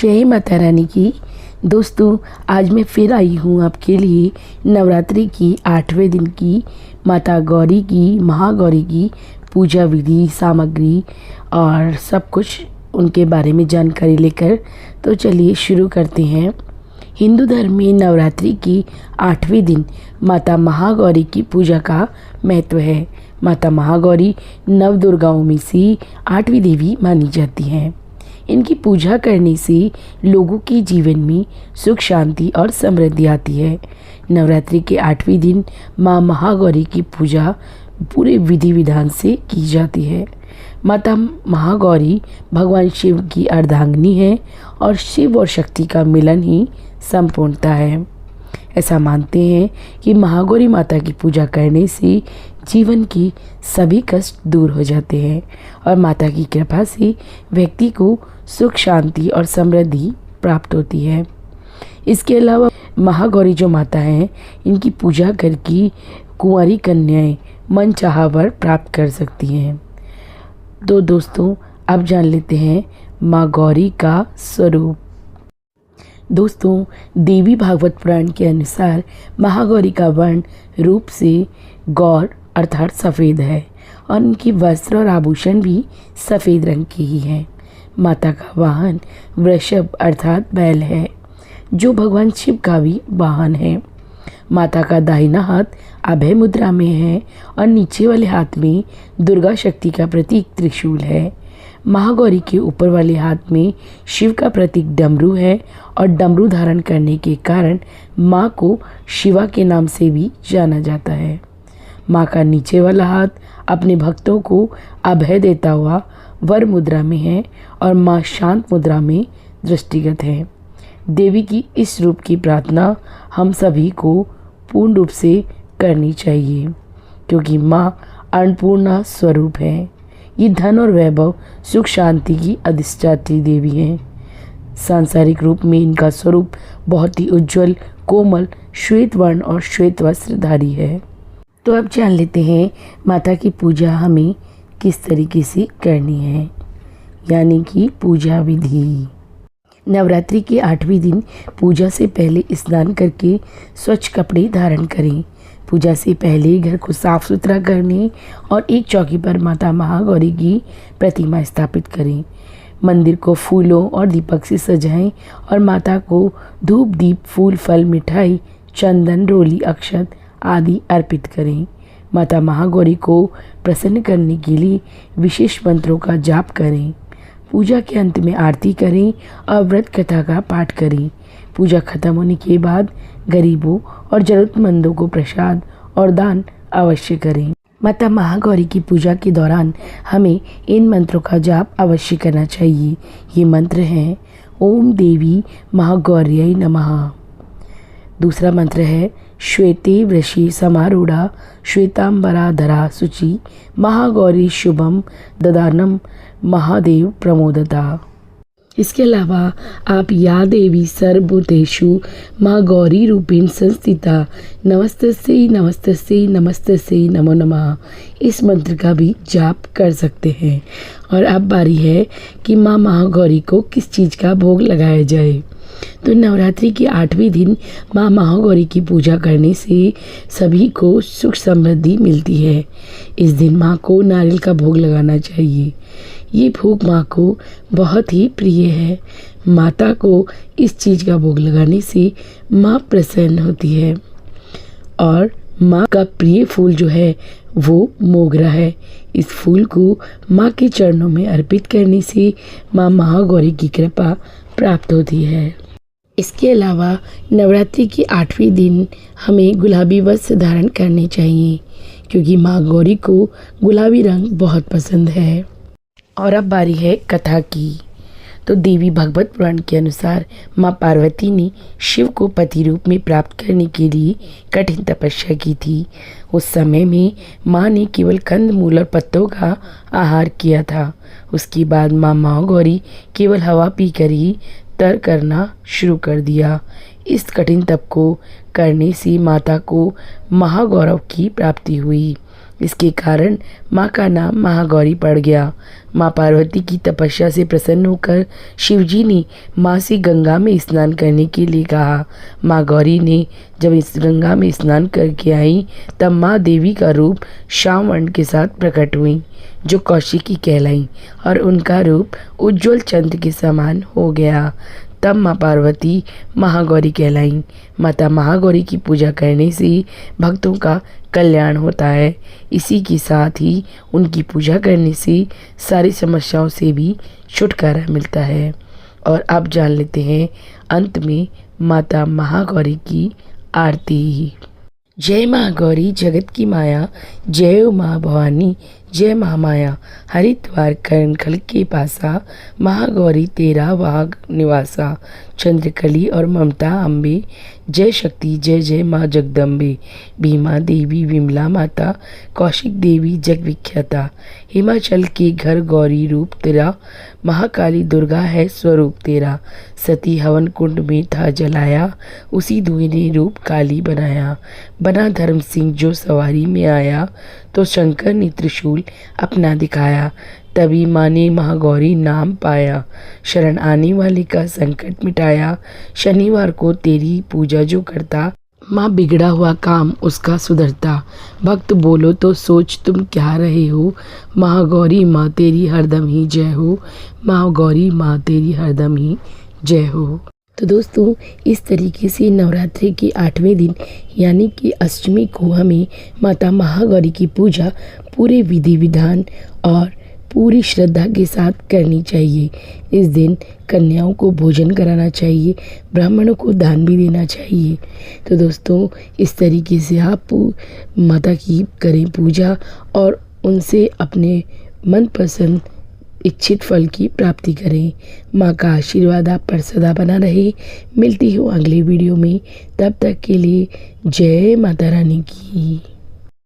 जय माता रानी की। दोस्तों, आज मैं फिर आई हूँ आपके लिए नवरात्रि की 8वें दिन की माता गौरी की, महागौरी की पूजा विधि, सामग्री और सब कुछ उनके बारे में जानकारी लेकर। तो चलिए शुरू करते हैं। हिंदू धर्म में नवरात्रि की 8वें दिन माता महागौरी की पूजा का महत्व है। माता महागौरी नव दुर्गाओं में से 8वीं देवी मानी जाती हैं। इनकी पूजा करने से लोगों के जीवन में सुख, शांति और समृद्धि आती है। नवरात्रि के 8वें दिन माँ महागौरी की पूजा पूरे विधि विधान से की जाती है। माता महागौरी भगवान शिव की अर्धांगिनी है और शिव और शक्ति का मिलन ही संपूर्णता है। ऐसा मानते हैं कि महागौरी माता की पूजा करने से जीवन की सभी कष्ट दूर हो जाते हैं और माता की कृपा से व्यक्ति को सुख, शांति और समृद्धि प्राप्त होती है। इसके अलावा महागौरी जो माता हैं, इनकी पूजा करके कुंवारी कन्याएं मनचाहा वर प्राप्त कर सकती हैं। तो दोस्तों, अब जान लेते हैं माँ गौरी का स्वरूप। दोस्तों, देवी भागवत पुराण के अनुसार महागौरी का वर्ण रूप से गौर अर्थात सफ़ेद है और उनकी वस्त्र और आभूषण भी सफ़ेद रंग के ही हैं। माता का वाहन वृषभ अर्थात बैल है, जो भगवान शिव का भी वाहन है। माता का दाहिना हाथ अभय मुद्रा में है और नीचे वाले हाथ में दुर्गा शक्ति का प्रतीक त्रिशूल है। महागौरी के ऊपर वाले हाथ में शिव का प्रतीक डमरू है और डमरू धारण करने के कारण माँ को शिवा के नाम से भी जाना जाता है। माँ का नीचे वाला हाथ अपने भक्तों को अभय देता हुआ वर मुद्रा में है और माँ शांत मुद्रा में दृष्टिगत है। देवी की इस रूप की प्रार्थना हम सभी को पूर्ण रूप से करनी चाहिए, क्योंकि माँ अन्नपूर्णा स्वरूप है। ये धन और वैभव, सुख, शांति की अधिष्ठात्री देवी हैं। सांसारिक रूप में इनका स्वरूप बहुत ही उज्जवल, कोमल, श्वेत वर्ण और श्वेत वस्त्रधारी है। तो अब जान लेते हैं माता की पूजा हमें किस तरीके से करनी है, यानी कि पूजा विधि। नवरात्रि के 8वें दिन पूजा से पहले स्नान करके स्वच्छ कपड़े धारण करें। पूजा से पहले घर को साफ सुथरा करने और एक चौकी पर माता महागौरी की प्रतिमा स्थापित करें। मंदिर को फूलों और दीपक से सजाएं और माता को धूप, दीप, फूल, फल, मिठाई, चंदन, रोली, अक्षत आदि अर्पित करें। माता महागौरी को प्रसन्न करने के लिए विशेष मंत्रों का जाप करें। पूजा के अंत में आरती करें और व्रत कथा का पाठ करें। पूजा खत्म होने के बाद गरीबों और ज़रूरतमंदों को प्रसाद और दान अवश्य करें। माता महागौरी की पूजा के दौरान हमें इन मंत्रों का जाप अवश्य करना चाहिए। ये मंत्र हैं: ओम देवी महागौर्यै नमः। दूसरा मंत्र है: श्वेते वृषि समारूढ़ा श्वेतांबराधरा शुचि महागौरी शुभम ददानम महादेव प्रमोदता। इसके अलावा आप या देवी सर्वभूतेषु माँ गौरी रूपेण संस्थिता नमस्तस्यै नमस्तस्यै नमस्तस्यै नमो नमः, इस मंत्र का भी जाप कर सकते हैं। और अब बारी है कि माँ महागौरी को किस चीज़ का भोग लगाया जाए। तो नवरात्रि के 8वें दिन माँ महागौरी की पूजा करने से सभी को सुख समृद्धि मिलती है। इस दिन माँ को नारियल का भोग लगाना चाहिए। ये भोग माँ को बहुत ही प्रिय है। माता को इस चीज़ का भोग लगाने से माँ प्रसन्न होती है। और माँ का प्रिय फूल जो है वो मोगरा है। इस फूल को माँ के चरणों में अर्पित करने से माँ महागौरी की कृपा प्राप्त होती है। इसके अलावा नवरात्रि के 8वें दिन हमें गुलाबी वस्त्र धारण करने चाहिए, क्योंकि माँ गौरी को गुलाबी रंग बहुत पसंद है। और अब बारी है कथा की। तो देवी भागवत पुराण के अनुसार माँ पार्वती ने शिव को पति रूप में प्राप्त करने के लिए कठिन तपस्या की थी। उस समय में माँ ने केवल कंद, मूल और पत्तों का आहार किया था। उसके बाद माँ महागौरी केवल हवा पीकर ही तर करना शुरू कर दिया। इस कठिन तप को करने से माता को महागौरव की प्राप्ति हुई। इसके कारण माँ का नाम महागौरी पड़ गया। माँ पार्वती की तपस्या से प्रसन्न होकर शिवजी ने माँ से गंगा में स्नान करने के लिए कहा। माँ गौरी ने जब इस गंगा में स्नान करके आई तब माँ देवी का रूप श्याम वर्ण के साथ प्रकट हुई, जो कौशिकी कहलाई, और उनका रूप उज्ज्वल चंद्र के समान हो गया। तब माँ पार्वती महागौरी कहलाई। माता महागौरी की पूजा करने से भक्तों का कल्याण होता है। इसी के साथ ही उनकी पूजा करने से सारी समस्याओं से भी छुटकारा मिलता है। और अब जान लेते हैं अंत में माता महागौरी की आरती। जय महागौरी जगत की माया, जय माँ भवानी, जय महामाया। हरिद्वार कर्ण खल के पासा, महागौरी तेरा वाग निवासा। चंद्रकली और ममता अम्बे, जय शक्ति जय जय माँ जगदम्बे। भीमा देवी विमला माता, कौशिक देवी जग विख्याता। हिमाचल के घर गौरी रूप तेरा, महाकाली दुर्गा है स्वरूप तेरा। सती हवन कुंड में था जलाया, उसी धुएं ने रूप काली बनाया। बना धर्म सिंह जो सवारी में आया, तो शंकर ने त्रिशूल अपना दिखाया। तभी माँ ने महागौरी नाम पाया, शरण आने वाले का संकट मिटाया। शनिवार को तेरी पूजा जो करता, माँ बिगड़ा हुआ काम उसका सुधरता। भक्त बोलो तो सोच तुम क्या रहे हो, महागौरी माँ तेरी हरदम ही जय हो। महागौरी माँ तेरी हरदम ही जय हो। तो दोस्तों, इस तरीके से नवरात्रि के 8वें दिन यानी कि अष्टमी को हमें माता महागौरी की पूजा पूरे विधि विधान और पूरी श्रद्धा के साथ करनी चाहिए। इस दिन कन्याओं को भोजन कराना चाहिए, ब्राह्मणों को दान भी देना चाहिए। तो दोस्तों, इस तरीके से आप माता की करें पूजा और उनसे अपने मनपसंद इच्छित फल की प्राप्ति करें। माँ का आशीर्वाद आप पर सदा बना रहे। मिलती हूँ अगले वीडियो में, तब तक के लिए जय माता रानी की।